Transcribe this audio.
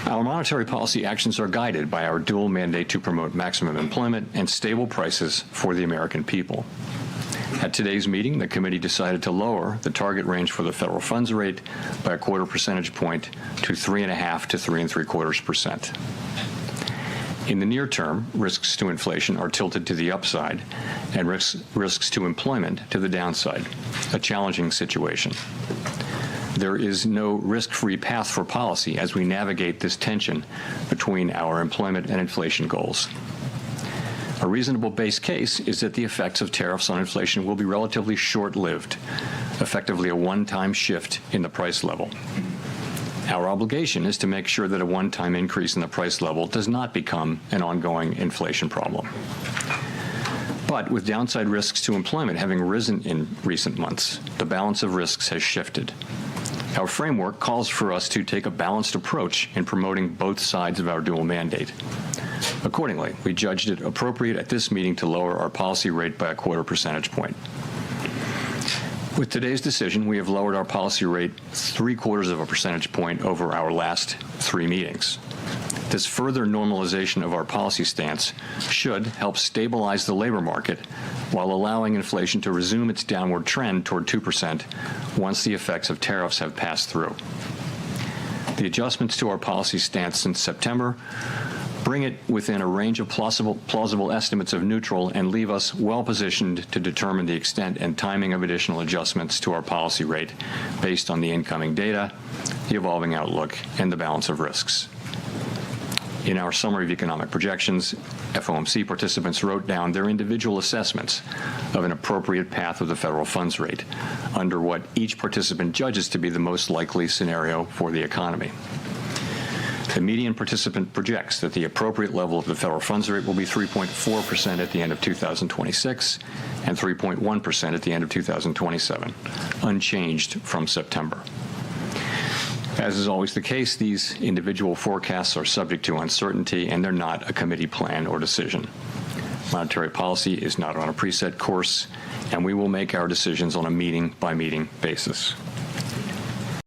Our monetary policy actions are guided by our dual mandate to promote maximum employment and stable prices for the American people. At today's meeting, the committee decided to lower the target range for the federal funds rate by a quarter percentage point to 3.5 to 3.75%. In the near term, risks to inflation are tilted to the upside and risks to employment to the downside, a challenging situation. There is no risk-free path for policy as we navigate this tension between our employment and inflation goals. A reasonable base case is that the effects of tariffs on inflation will be relatively short-lived, effectively a one-time shift in the price level. Our obligation is to make sure that a one-time increase in the price level does not become an ongoing inflation problem. But with downside risks to employment having risen in recent months, the balance of risks has shifted. Our framework calls for us to take a balanced approach in promoting both sides of our dual mandate. Accordingly, we judged it appropriate at this meeting to lower our policy rate by a quarter percentage point. With today's decision, we have lowered our policy rate 3/4 of a percentage point over our last 3 meetings. This further normalization of our policy stance should help stabilize the labor market while allowing inflation to resume its downward trend toward 2% once the effects of tariffs have passed through. The adjustments to our policy stance since September bring it within a range of plausible estimates of neutral and leave us well positioned to determine the extent and timing of additional adjustments to our policy rate based on the incoming data, the evolving outlook, and the balance of risks. In our summary of economic projections, FOMC participants wrote down their individual assessments of an appropriate path of the federal funds rate under what each participant judges to be the most likely scenario for the economy. The median participant projects that the appropriate level of the federal funds rate will be 3.4% at the end of 2026 and 3.1% at the end of 2027, unchanged from September. As is always the case, these individual forecasts are subject to uncertainty, and they're not a committee plan or decision. Monetary policy is not on a preset course, and we will make our decisions on a meeting-by-meeting basis.